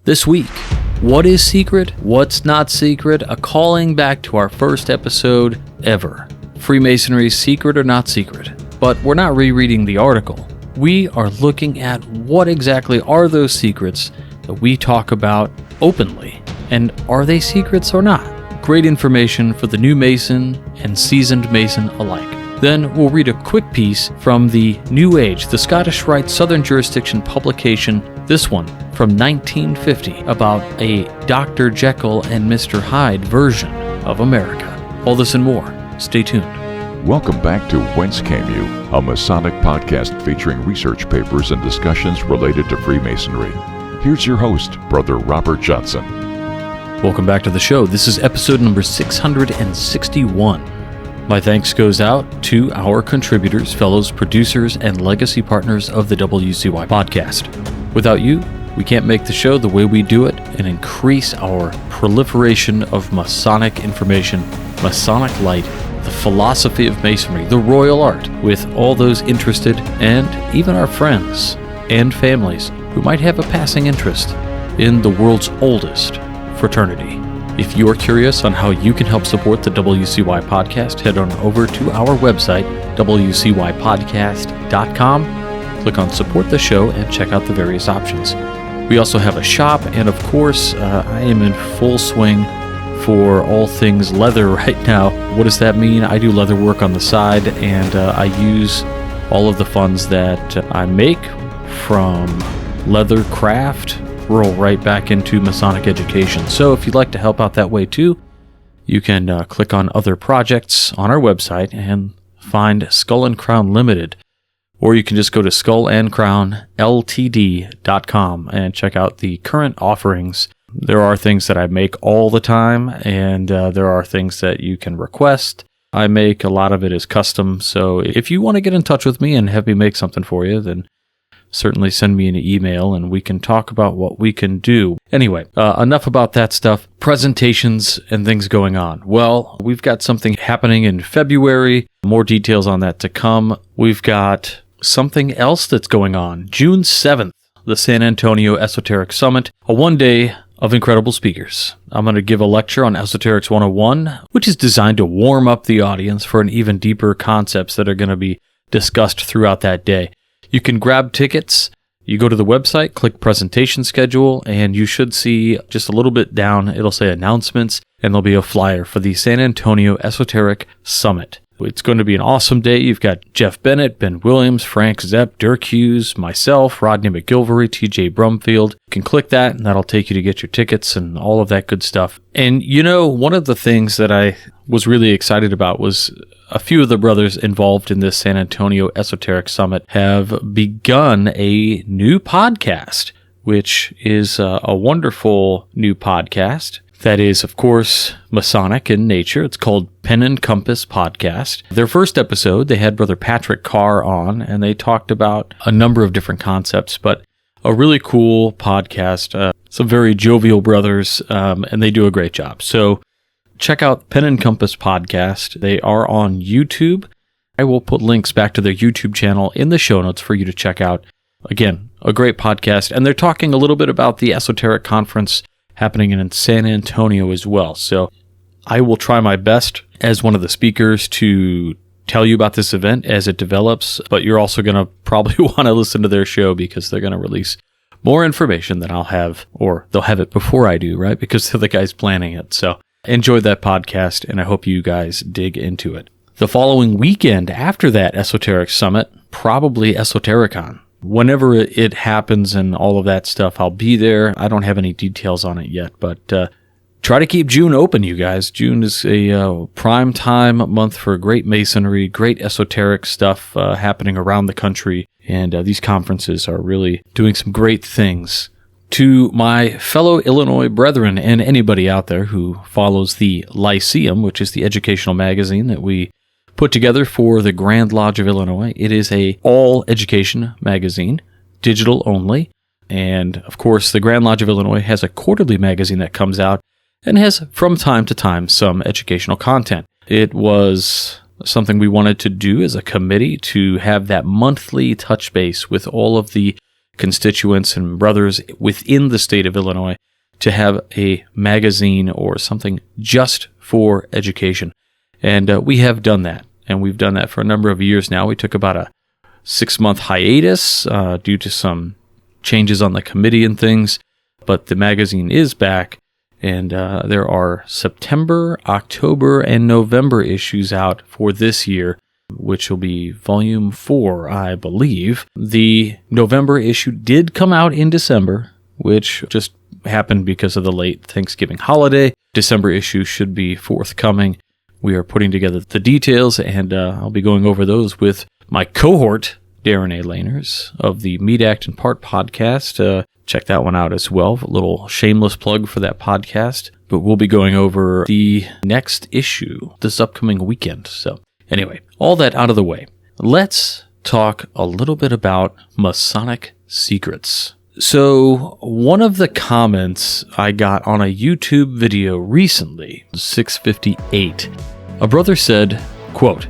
This week, what is secret? What's not secret? A calling back to our first episode ever. Freemasonry, secret or not secret? But we're not rereading the article. We are looking at what exactly are those secrets that we talk about openly. And are they secrets or not? Great information for the new Mason and seasoned Mason alike. Then we'll read a quick piece from the New Age, the Scottish Rite Southern Jurisdiction publication, this one from 1950, about a Dr. Jekyll and Mr. Hyde version of America. All this and more. Stay tuned. Welcome back to Whence Came You, a Masonic podcast featuring research papers and discussions related to Freemasonry. Here's your host, Brother Robert Johnson. Welcome back to the show. This is episode number 661. My thanks goes out to our contributors, fellows, producers, and legacy partners of the WCY podcast. Without you, we can't make the show the way we do it and increase our proliferation of Masonic information, Masonic light, the philosophy of Masonry, the royal art, with all those interested and even our friends and families who might have a passing interest in the world's oldest fraternity. If you're curious on how you can help support the WCY podcast, head on over to our website, wcypodcast.com. Click on Support the Show and check out the various options. We also have a shop, and of course, I am in full swing for all things leather right now. What does that mean? I do leather work on the side, and I use all of the funds that I make from leather craft roll right back into Masonic education. So if you'd like to help out that way too, you can click on other projects on our website and find Skull and Crown Limited. Or you can just go to skullandcrownltd.com and check out the current offerings. There are things that I make all the time, and there are things that you can request. I make a lot of it is custom, so if you want to get in touch with me and have me make something for you, then certainly send me an email and we can talk about what we can do. Anyway, enough about that stuff. Presentations and things going on. Well, we've got something happening in February. More details on that to come. We've got something else that's going on. June 7th, the San Antonio Esoteric Summit, a one-day of incredible speakers. I'm going to give a lecture on Esoterics 101, which is designed to warm up the audience for an even deeper concepts that are going to be discussed throughout that day. You can grab tickets. You go to the website, click presentation schedule, and you should see just a little bit down, it'll say announcements, and there'll be a flyer for the San Antonio Esoteric Summit. It's going to be an awesome day. You've got Jeff Bennett, Ben Williams, Frank Zepp, Dirk Hughes, myself, Rodney McGilvery, TJ Brumfield. You can click that, and that'll take you to get your tickets and all of that good stuff. And you know, one of the things that I was really excited about was a few of the brothers involved in this San Antonio Esoteric Summit have begun a new podcast, which is a wonderful new podcast. That is, of course, Masonic in nature. It's called Pen and Compass Podcast. Their first episode, they had Brother Patrick Carr on, and they talked about a number of different concepts, but a really cool podcast. Some very jovial brothers, and they do a great job. So check out Pen and Compass Podcast. They are on YouTube. I will put links back to their YouTube channel in the show notes for you to check out. Again, a great podcast, and they're talking a little bit about the Esoteric Conference happening in San Antonio as well. So I will try my best as one of the speakers to tell you about this event as it develops, but you're also going to probably want to listen to their show because they're going to release more information than I'll have, or they'll have it before I do, right? Because they're the guys planning it. So enjoy that podcast, and I hope you guys dig into it. The following weekend after that Esoteric Summit, probably Esotericon. Whenever it happens and all of that stuff, I'll be there. I don't have any details on it yet, but try to keep June open, you guys. June is a prime time month for great Masonry, great esoteric stuff happening around the country, and these conferences are really doing some great things. To my fellow Illinois brethren and anybody out there who follows the Lyceum, which is the educational magazine that we put together for the Grand Lodge of Illinois. It is a all-education magazine, digital only. And, of course, the Grand Lodge of Illinois has a quarterly magazine that comes out and has, from time to time, some educational content. It was something we wanted to do as a committee to have that monthly touch base with all of the constituents and brothers within the state of Illinois to have a magazine or something just for education. And we have done that. And we've done that for a number of years now. We took about a 6-month hiatus due to some changes on the committee and things. But the magazine is back. And there are September, October, and November issues out for this year, which will be volume 4, I believe. The November issue did come out in December, which just happened because of the late Thanksgiving holiday. December issue should be forthcoming. We are putting together the details, and I'll be going over those with my cohort, Darren A. Laners of the Meat, Act, and Part podcast. Check that one out as well. A little shameless plug for that podcast. But we'll be going over the next issue this upcoming weekend. So anyway, all that out of the way. Let's talk a little bit about Masonic secrets. So one of the comments I got on a YouTube video recently, 658, a brother said, quote,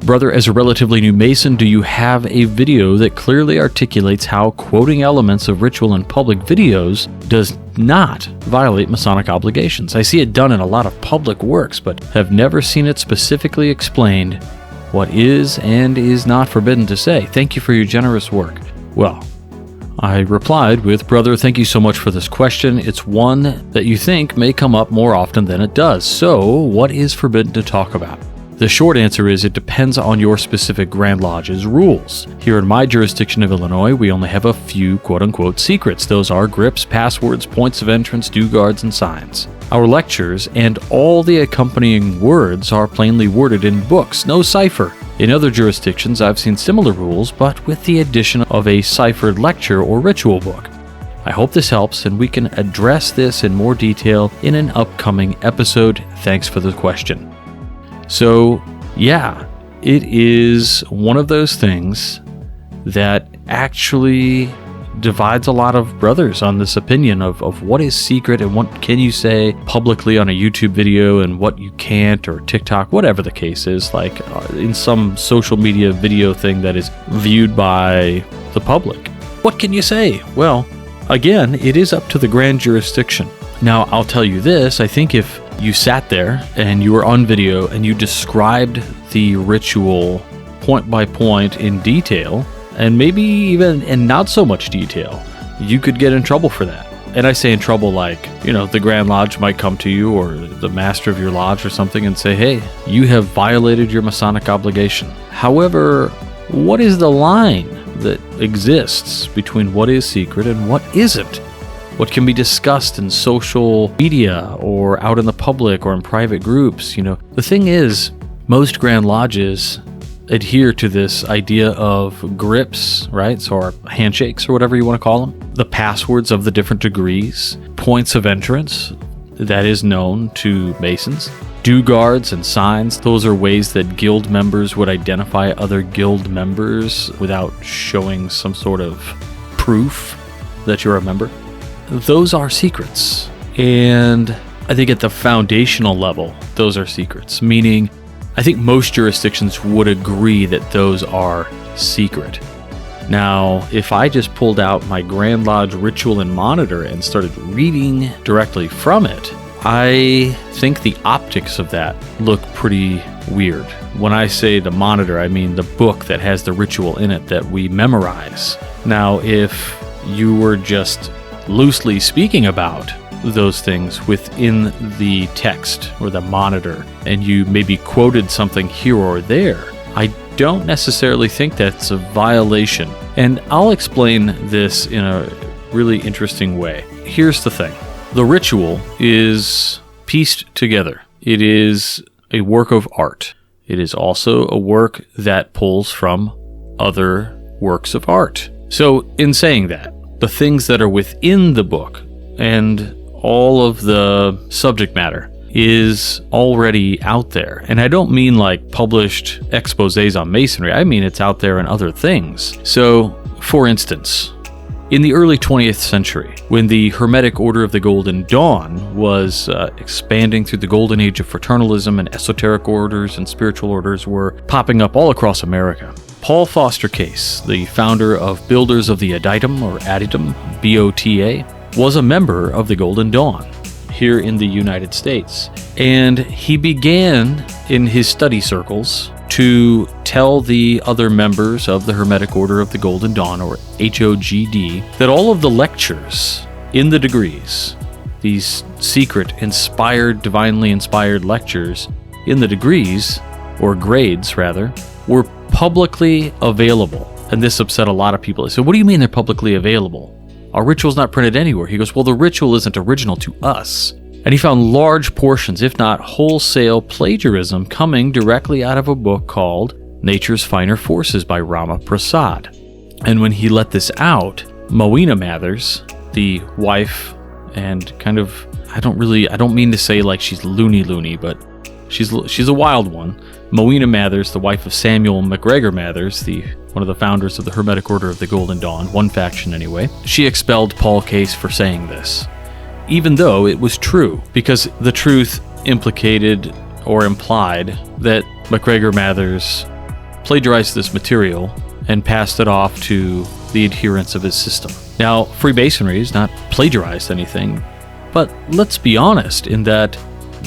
"Brother, as a relatively new Mason, do you have a video that clearly articulates how quoting elements of ritual in public videos does not violate Masonic obligations? I see it done in a lot of public works, but have never seen it specifically explained what is and is not forbidden to say. Thank you for your generous work." Well, I replied with, "Brother, thank you so much for this question. It's one that you think may come up more often than it does. So, what is forbidden to talk about?" The short answer is it depends on your specific Grand Lodge's rules. Here in my jurisdiction of Illinois, we only have a few quote-unquote secrets. Those are grips, passwords, points of entrance, dew guards, and signs. Our lectures and all the accompanying words are plainly worded in books, no cipher. In other jurisdictions, I've seen similar rules, but with the addition of a ciphered lecture or ritual book. I hope this helps, and we can address this in more detail in an upcoming episode. Thanks for the question. So, yeah, it is one of those things that actually divides a lot of brothers on this opinion of what is secret and what can you say publicly on a YouTube video and what you can't, or TikTok, whatever the case is, like in some social media video thing that is viewed by the public. What can you say? Well, again, it is up to the grand jurisdiction. Now, I'll tell you this, I think if you sat there and you were on video and you described the ritual point by point in detail, and maybe even in not so much detail, you could get in trouble for that. And I say in trouble like, the Grand Lodge might come to you or the master of your lodge or something and say, "Hey, you have violated your Masonic obligation." However, what is the line that exists between what is secret and what isn't? What can be discussed in social media or out in the public or in private groups? The thing is, most Grand Lodges adhere to this idea of grips, right? So our handshakes or whatever you want to call them. The passwords of the different degrees, points of entrance, that is known to Masons. Dew guards and signs, those are ways that guild members would identify other guild members without showing some sort of proof that you're a member. Those are secrets. And I think at the foundational level, those are secrets, meaning I think most jurisdictions would agree that those are secret. Now, if I just pulled out my Grand Lodge Ritual and Monitor and started reading directly from it, I think the optics of that look pretty weird. When I say the monitor, I mean the book that has the ritual in it that we memorize. Now, if you were just loosely speaking about those things within the text or the monitor, and you maybe quoted something here or there, I don't necessarily think that's a violation. And I'll explain this in a really interesting way. Here's the thing. The ritual is pieced together. It is a work of art. It is also a work that pulls from other works of art. So in saying that, the things that are within the book and all of the subject matter is already out there. And I don't mean like published exposés on Masonry. I mean it's out there in other things. So, for instance, in the early 20th century, when the Hermetic Order of the Golden Dawn was expanding through the golden age of fraternalism, and esoteric orders and spiritual orders were popping up all across America, Paul Foster Case, the founder of Builders of the Adytum, or Adytum, BOTA, was a member of the Golden Dawn here in the United States. And he began in his study circles to tell the other members of the Hermetic Order of the Golden Dawn, or HOGD, that all of the lectures in the degrees, these secret, inspired, divinely inspired lectures in the degrees, or grades rather, were publicly available. And this upset a lot of people. They said, what do you mean they're publicly available? Our ritual's not printed anywhere. He goes, well, the ritual isn't original to us. And he found large portions, if not wholesale plagiarism, coming directly out of a book called Nature's Finer Forces by Rama Prasad. And when he let this out, Mowena Mathers, the wife, and kind of, I don't mean to say like she's loony, but she's a wild one. Mowena Mathers, the wife of Samuel MacGregor Mathers, one of the founders of the Hermetic Order of the Golden Dawn, one faction anyway, she expelled Paul Case for saying this, even though it was true, because the truth implicated or implied that MacGregor Mathers plagiarized this material and passed it off to the adherents of his system. Now, Freemasonry has not plagiarized anything, but let's be honest in that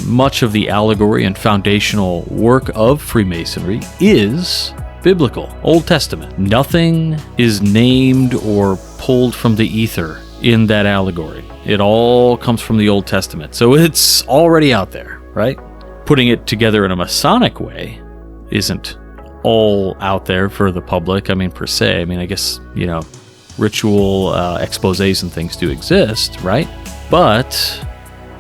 much of the allegory and foundational work of Freemasonry is biblical, Old Testament. Nothing is named or pulled from the ether in that allegory. It all comes from the Old Testament. So it's already out there, right? Putting it together in a Masonic way isn't all out there for the public, per se. I guess, ritual exposés and things do exist, right? But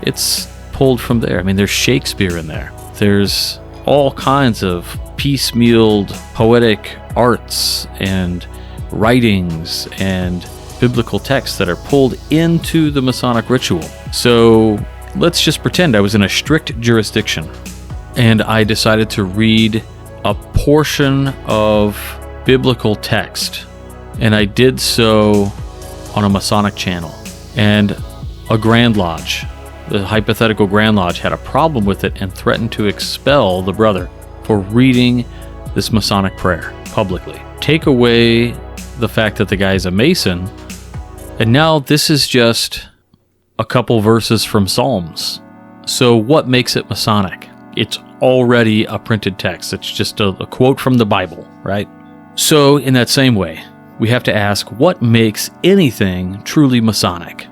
it's pulled from there. There's Shakespeare in there. There's all kinds of piecemealed poetic arts and writings and biblical texts that are pulled into the Masonic ritual. So let's just pretend I was in a strict jurisdiction and I decided to read a portion of biblical text, and I did so on a Masonic channel, and a Grand Lodge, the hypothetical Grand Lodge, had a problem with it and threatened to expel the brother for reading this Masonic prayer publicly. Take away the fact that the guy is a Mason, and now this is just a couple verses from Psalms. So what makes it Masonic? It's already a printed text. It's just a quote from the Bible, right? So in that same way, we have to ask, what makes anything truly Masonic?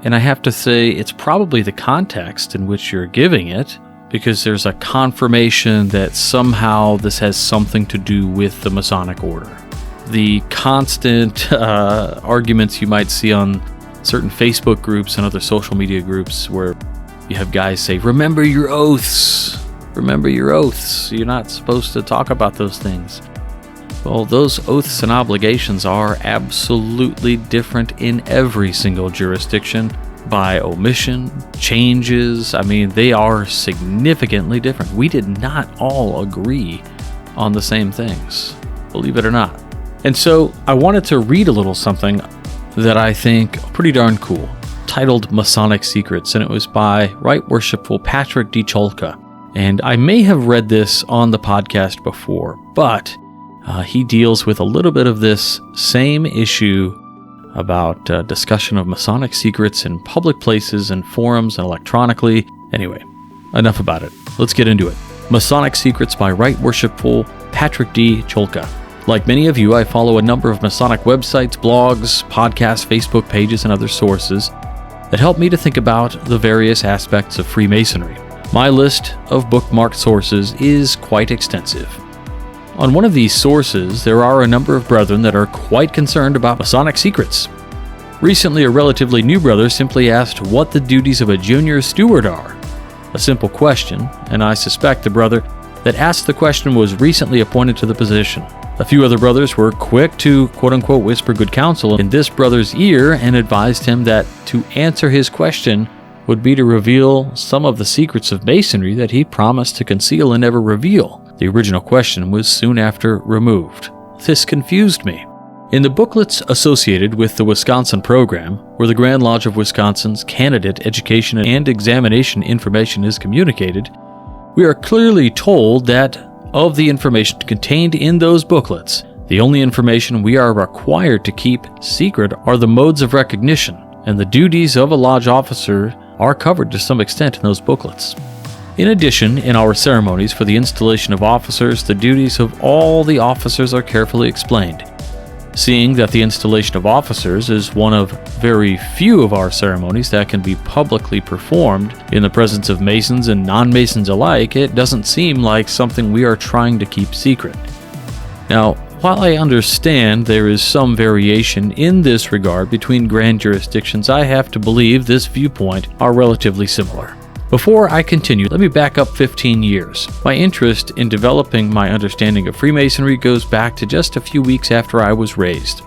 And I have to say it's probably the context in which you're giving it, because there's a confirmation that somehow this has something to do with the Masonic order. The constant arguments you might see on certain Facebook groups and other social media groups where you have guys say, remember your oaths, remember your oaths. You're not supposed to talk about those things. Well, those oaths and obligations are absolutely different in every single jurisdiction by omission, changes. They are significantly different. We did not all agree on the same things, believe it or not. And so I wanted to read a little something that I think pretty darn cool, titled Masonic Secrets, and it was by Right Worshipful Patrick D. Cholka. And I may have read this on the podcast before, but he deals with a little bit of this same issue about discussion of Masonic secrets in public places and forums and electronically. Anyway, enough about it. Let's get into it. Masonic Secrets by Right Worshipful Patrick D. Cholka. Like many of you, I follow a number of Masonic websites, blogs, podcasts, Facebook pages, and other sources that help me to think about the various aspects of Freemasonry. My list of bookmarked sources is quite extensive. On one of these sources, there are a number of brethren that are quite concerned about Masonic secrets. Recently, a relatively new brother simply asked what the duties of a junior steward are. A simple question, and I suspect the brother that asked the question was recently appointed to the position. A few other brothers were quick to quote-unquote whisper good counsel in this brother's ear and advised him that to answer his question would be to reveal some of the secrets of Masonry that he promised to conceal and never reveal. The original question was soon after removed. This confused me. In the booklets associated with the Wisconsin program, where the Grand Lodge of Wisconsin's candidate education and examination information is communicated, we are clearly told that of the information contained in those booklets, The only information we are required to keep secret are the modes of recognition, and the duties of a lodge officer are covered to some extent in those booklets. In addition, in our ceremonies for the installation of officers, the duties of all the officers are carefully explained. Seeing that the installation of officers is one of very few of our ceremonies that can be publicly performed in the presence of Masons and non-Masons alike, it doesn't seem like something we are trying to keep secret. Now, while I understand there is some variation in this regard between grand jurisdictions, I have to believe this viewpoint are relatively similar. Before I continue, let me back up 15 years. My interest in developing my understanding of Freemasonry goes back to just a few weeks after I was raised.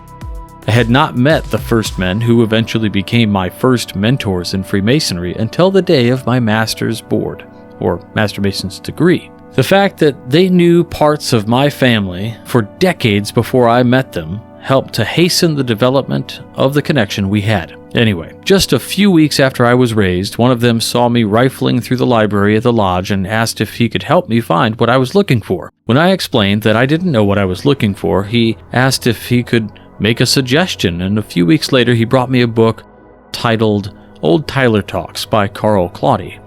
I had not met the first men who eventually became my first mentors in Freemasonry until the day of my Master's Board, or Master Mason's degree. The fact that they knew parts of my family for decades before I met them helped to hasten the development of the connection we had. Anyway, just a few weeks after I was raised, one of them saw me rifling through the library at the lodge and asked if he could help me find what I was looking for. When I explained that I didn't know what I was looking for, he asked if he could make a suggestion, and a few weeks later he brought me a book titled Old Tyler Talks by Carl Claudy.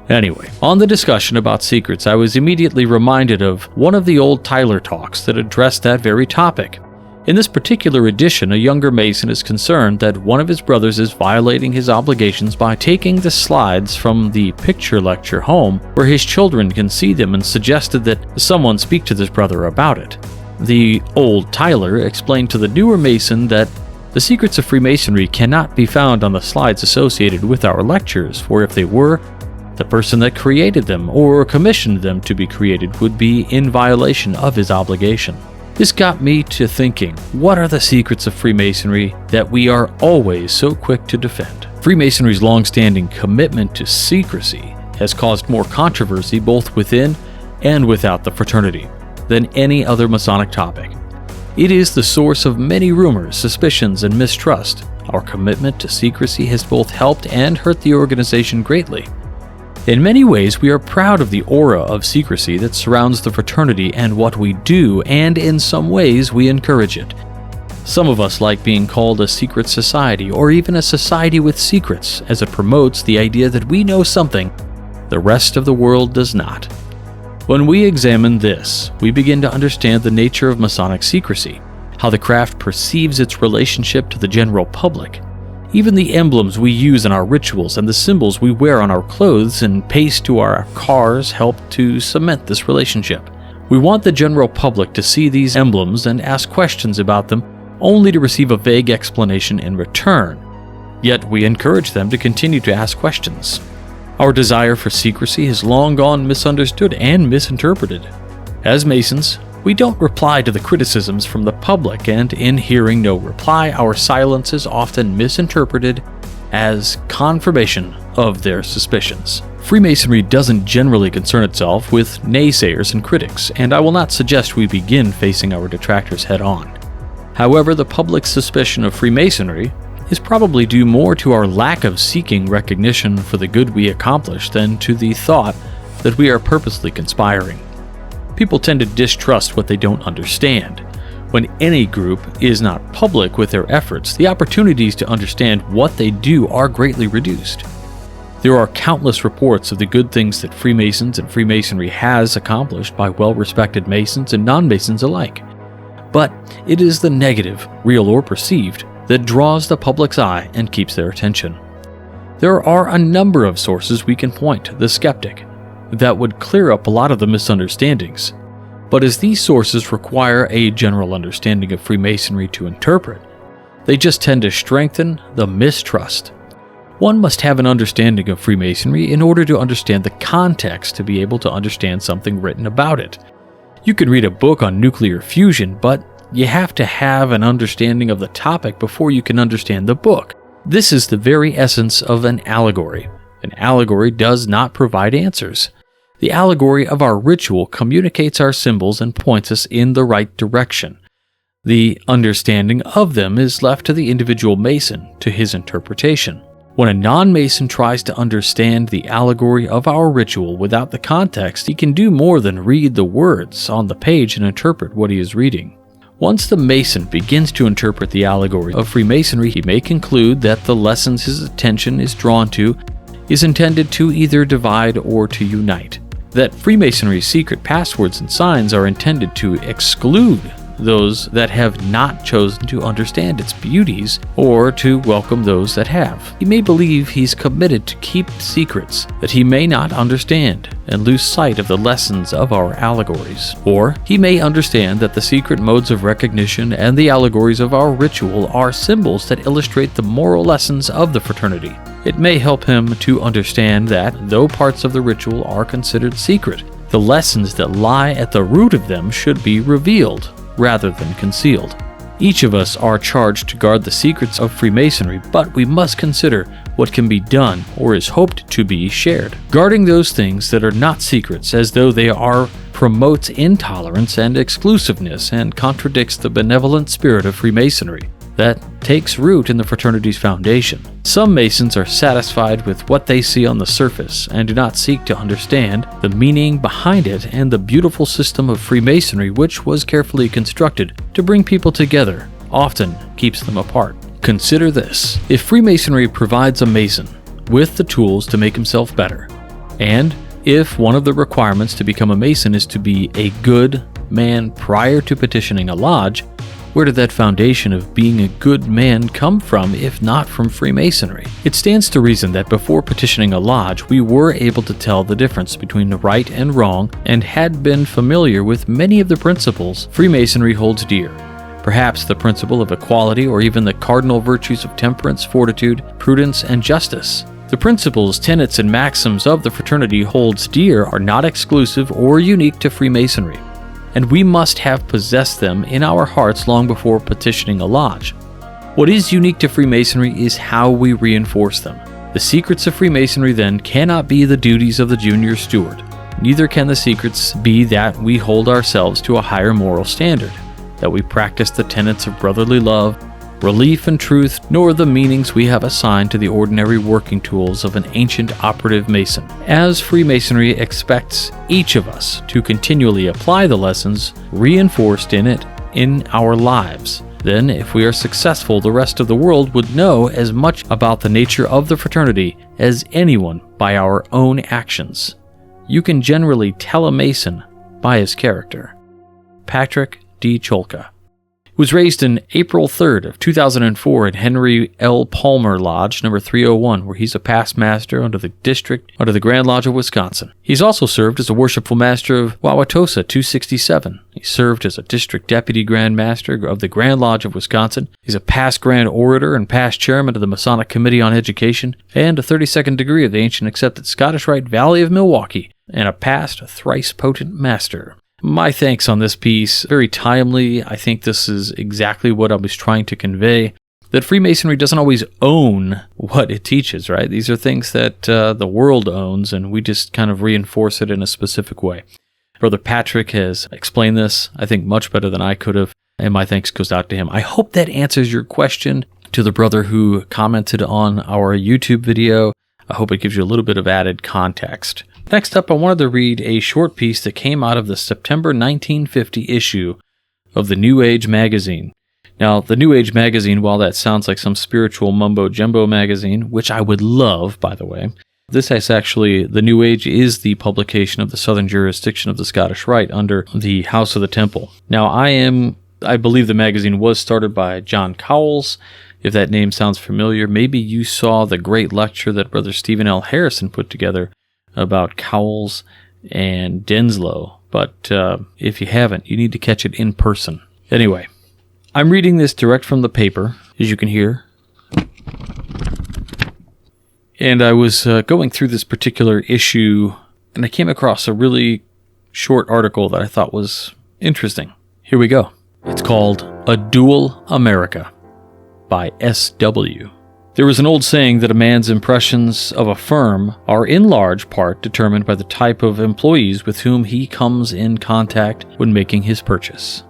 Anyway, on the discussion about secrets, I was immediately reminded of one of the old Tyler Talks that addressed that very topic. In this particular edition, a younger Mason is concerned that one of his brothers is violating his obligations by taking the slides from the picture lecture home where his children can see them, and suggested that someone speak to this brother about it. The old Tyler explained to the newer Mason that the secrets of Freemasonry cannot be found on the slides associated with our lectures, for if they were, the person that created them or commissioned them to be created would be in violation of his obligation. This got me to thinking, what are the secrets of Freemasonry that we are always so quick to defend? Freemasonry's long-standing commitment to secrecy has caused more controversy both within and without the fraternity than any other Masonic topic. It is the source of many rumors, suspicions, and mistrust. Our commitment to secrecy has both helped and hurt the organization greatly. In many ways, we are proud of the aura of secrecy that surrounds the fraternity and what we do, and in some ways, we encourage it. Some of us like being called a secret society, or even a society with secrets, as it promotes the idea that we know something the rest of the world does not. When we examine this, we begin to understand the nature of Masonic secrecy, how the craft perceives its relationship to the general public. Even the emblems we use in our rituals and the symbols we wear on our clothes and paste to our cars help to cement this relationship. We want the general public to see these emblems and ask questions about them, only to receive a vague explanation in return. Yet we encourage them to continue to ask questions. Our desire for secrecy has long gone misunderstood and misinterpreted. As Masons, we don't reply to the criticisms from the public, and in hearing no reply, our silence is often misinterpreted as confirmation of their suspicions. Freemasonry doesn't generally concern itself with naysayers and critics, and I will not suggest we begin facing our detractors head-on. However, the public's suspicion of Freemasonry is probably due more to our lack of seeking recognition for the good we accomplish than to the thought that we are purposely conspiring. People tend to distrust what they don't understand. When any group is not public with their efforts, the opportunities to understand what they do are greatly reduced. There are countless reports of the good things that Freemasons and Freemasonry has accomplished by well-respected Masons and non-Masons alike. But it is the negative, real or perceived, that draws the public's eye and keeps their attention. There are a number of sources we can point to the skeptic that would clear up a lot of the misunderstandings. But as these sources require a general understanding of Freemasonry to interpret, they just tend to strengthen the mistrust. One must have an understanding of Freemasonry in order to understand the context to be able to understand something written about it. You can read a book on nuclear fusion, but you have to have an understanding of the topic before you can understand the book. This is the very essence of an allegory. An allegory does not provide answers. The allegory of our ritual communicates our symbols and points us in the right direction. The understanding of them is left to the individual Mason, to his interpretation. When a non-Mason tries to understand the allegory of our ritual without the context, he can do more than read the words on the page and interpret what he is reading. Once the Mason begins to interpret the allegory of Freemasonry, he may conclude that the lessons his attention is drawn to is intended to either divide or to unite. That Freemasonry's secret passwords and signs are intended to exclude those that have not chosen to understand its beauties or to welcome those that have. He may believe he's committed to keep secrets that he may not understand and lose sight of the lessons of our allegories. Or he may understand that the secret modes of recognition and the allegories of our ritual are symbols that illustrate the moral lessons of the fraternity. It may help him to understand that, though parts of the ritual are considered secret, the lessons that lie at the root of them should be revealed rather than concealed. Each of us are charged to guard the secrets of Freemasonry, but we must consider what can be done or is hoped to be shared. Guarding those things that are not secrets as though they are promotes intolerance and exclusiveness and contradicts the benevolent spirit of Freemasonry that takes root in the fraternity's foundation. Some Masons are satisfied with what they see on the surface and do not seek to understand the meaning behind it and the beautiful system of Freemasonry which was carefully constructed to bring people together, often keeps them apart. Consider this: if Freemasonry provides a Mason with the tools to make himself better, and if one of the requirements to become a Mason is to be a good man prior to petitioning a lodge, where did that foundation of being a good man come from if not from Freemasonry? It stands to reason that before petitioning a lodge, we were able to tell the difference between the right and wrong and had been familiar with many of the principles Freemasonry holds dear. Perhaps the principle of equality or even the cardinal virtues of temperance, fortitude, prudence, and justice. The principles, tenets, and maxims of the fraternity holds dear are not exclusive or unique to Freemasonry, and we must have possessed them in our hearts long before petitioning a lodge. What is unique to Freemasonry is how we reinforce them. The secrets of Freemasonry, then, cannot be the duties of the junior steward. Neither can the secrets be that we hold ourselves to a higher moral standard, that we practice the tenets of brotherly love, relief, and truth, nor the meanings we have assigned to the ordinary working tools of an ancient operative Mason. As Freemasonry expects each of us to continually apply the lessons reinforced in it in our lives, then if we are successful, the rest of the world would know as much about the nature of the fraternity as anyone by our own actions. You can generally tell a Mason by his character. Patrick D. Cholka was raised in April 3rd of 2004 in Henry L. Palmer Lodge, number 301, where he's a past master under the Grand Lodge of Wisconsin. He's also served as a worshipful master of Wauwatosa 267. He served as a district deputy Grand Master of the Grand Lodge of Wisconsin. He's a past Grand Orator and past chairman of the Masonic Committee on Education, and a 32nd degree of the ancient accepted Scottish Rite Valley of Milwaukee, and a past thrice potent master. My thanks on this piece. Very timely. I think this is exactly what I was trying to convey. That Freemasonry doesn't always own what it teaches, right? These are things that the world owns, and we just kind of reinforce it in a specific way. Brother Patrick has explained this, I think, much better than I could have, and my thanks goes out to him. I hope that answers your question. To the brother who commented on our YouTube video, I hope it gives you a little bit of added context. Next up, I wanted to read a short piece that came out of the September 1950 issue of the New Age magazine. Now, the New Age magazine, while that sounds like some spiritual mumbo-jumbo magazine, which I would love, by the way, this is actually, the New Age is the publication of the Southern Jurisdiction of the Scottish Rite under the House of the Temple. Now, I believe the magazine was started by John Cowles. If that name sounds familiar, maybe you saw the great lecture that Brother Stephen L. Harrison put together about Cowles and Denslow, but if you haven't, you need to catch it in person. Anyway, I'm reading this direct from the paper, as you can hear, and I was going through this particular issue, and I came across a really short article that I thought was interesting. Here we go. It's called A Dual America by S.W. There is an old saying that a man's impressions of a firm are in large part determined by the type of employees with whom he comes in contact when making his purchase.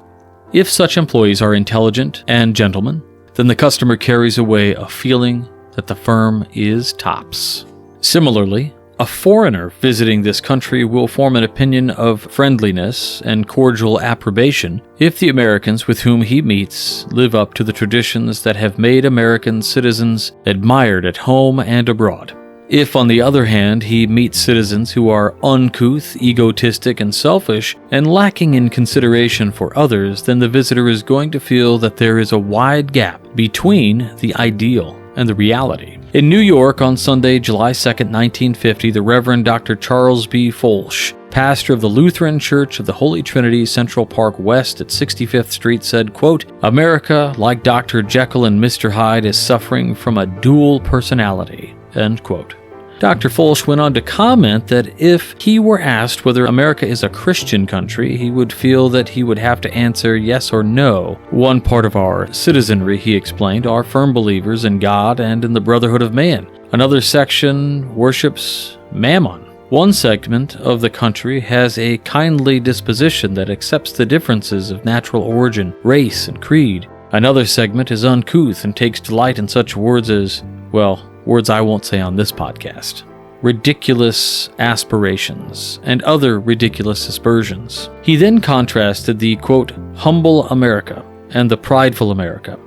If such employees are intelligent and gentlemen, then the customer carries away a feeling that the firm is tops. Similarly, A foreigner visiting this country will form an opinion of friendliness and cordial approbation if the Americans with whom he meets live up to the traditions that have made American citizens admired at home and abroad. If, on the other hand, he meets citizens who are uncouth, egotistic, and selfish, and lacking in consideration for others, then the visitor is going to feel that there is a wide gap between the ideal and the reality. In New York on Sunday, July 2, 1950, the Reverend Dr. Charles B. Folsch, pastor of the Lutheran Church of the Holy Trinity, Central Park West at 65th Street, said, quote, "America, like Dr. Jekyll and Mr. Hyde, is suffering from a dual personality," end quote. Dr. Folsch went on to comment that if he were asked whether America is a Christian country, he would feel that he would have to answer yes or no. One part of our citizenry, he explained, are firm believers in God and in the brotherhood of man. Another section worships Mammon. One segment of the country has a kindly disposition that accepts the differences of natural origin, race, and creed. Another segment is uncouth and takes delight in such words as, well, words I won't say on this podcast, ridiculous aspirations, and other ridiculous aspersions. He then contrasted the, quote, humble America and the prideful America.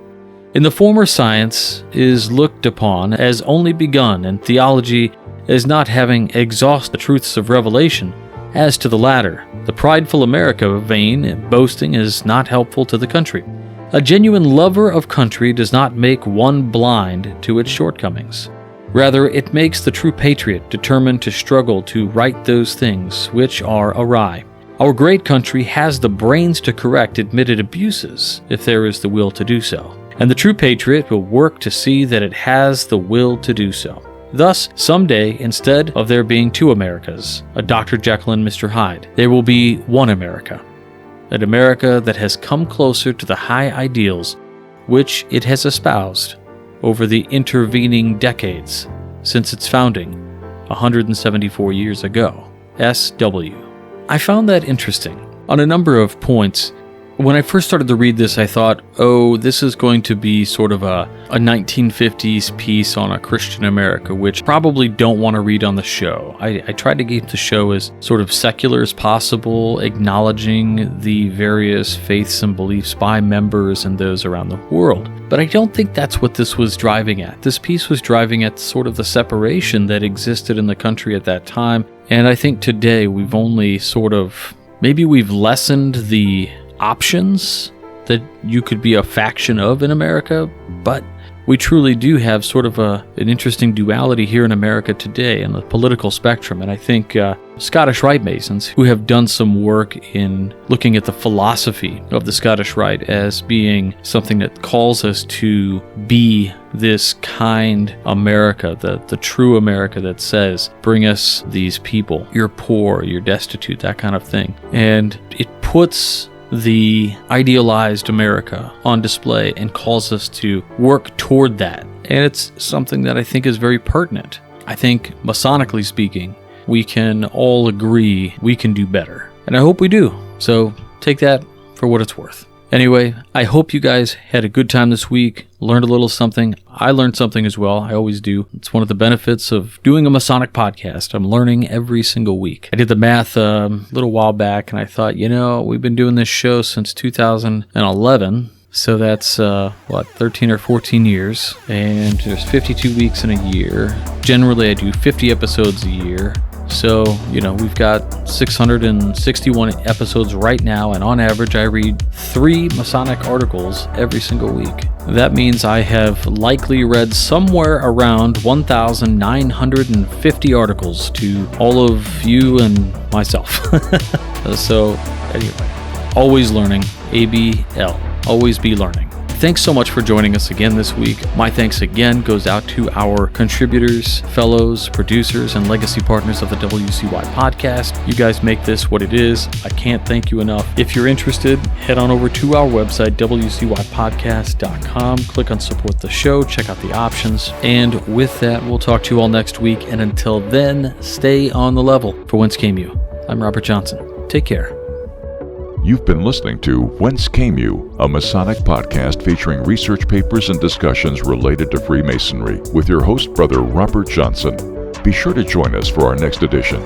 In the former, science is looked upon as only begun and theology as not having exhausted the truths of revelation. As to the latter, the prideful America, vain and boasting, is not helpful to the country. A genuine lover of country does not make one blind to its shortcomings. Rather, it makes the true patriot determined to struggle to right those things which are awry. Our great country has the brains to correct admitted abuses, if there is the will to do so. And the true patriot will work to see that it has the will to do so. Thus, someday, instead of there being two Americas, a Dr. Jekyll and Mr. Hyde, there will be one America. An America that has come closer to the high ideals which it has espoused over the intervening decades since its founding 174 years ago. S.W. I found that interesting on a number of points. When I first started to read this, I thought, oh, this is going to be sort of a 1950s piece on a Christian America, which probably don't want to read on the show. I tried to keep the show as sort of secular as possible, acknowledging the various faiths and beliefs by members and those around the world. But I don't think that's what this was driving at. This piece was driving at sort of the separation that existed in the country at that time. And I think today we've only maybe we've lessened the options that you could be a faction of in America, but we truly do have sort of an interesting duality here in America today in the political spectrum. And I think Scottish Rite Masons, who have done some work in looking at the philosophy of the Scottish Rite as being something that calls us to be this kind America, the true America that says, bring us these people, you're poor, you're destitute, that kind of thing. And it puts the idealized America on display and calls us to work toward that. And it's something that I think is very pertinent. I think, Masonically speaking, we can all agree we can do better. And I hope we do. So take that for what it's worth. Anyway, I hope you guys had a good time this week, learned a little something. I learned something as well. I always do. It's one of the benefits of doing a Masonic podcast. I'm learning every single week. I did the math a little while back, and I thought, we've been doing this show since 2011. So that's, 13 or 14 years. And there's 52 weeks in a year. Generally, I do 50 episodes a year. So, we've got 661 episodes right now, and on average, I read 3 Masonic articles every single week. That means I have likely read somewhere around 1,950 articles to all of you and myself. So, anyway, always learning, ABL, always be learning. Thanks so much for joining us again this week. My thanks again goes out to our contributors, fellows, producers, and legacy partners of the WCY podcast. You guys make this what it is. I can't thank you enough. If you're interested, head on over to our website, wcypodcast.com. Click on support the show, check out the options. And with that, we'll talk to you all next week. And until then, stay on the level. For Whence Came You, I'm Robert Johnson. Take care. You've been listening to Whence Came You, a Masonic podcast featuring research papers and discussions related to Freemasonry with your host, Brother Robert Johnson. Be sure to join us for our next edition.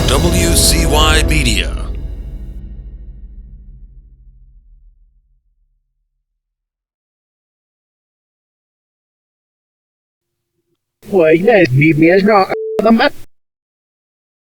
WCY Media. Uầy, cái này vì mẹ nó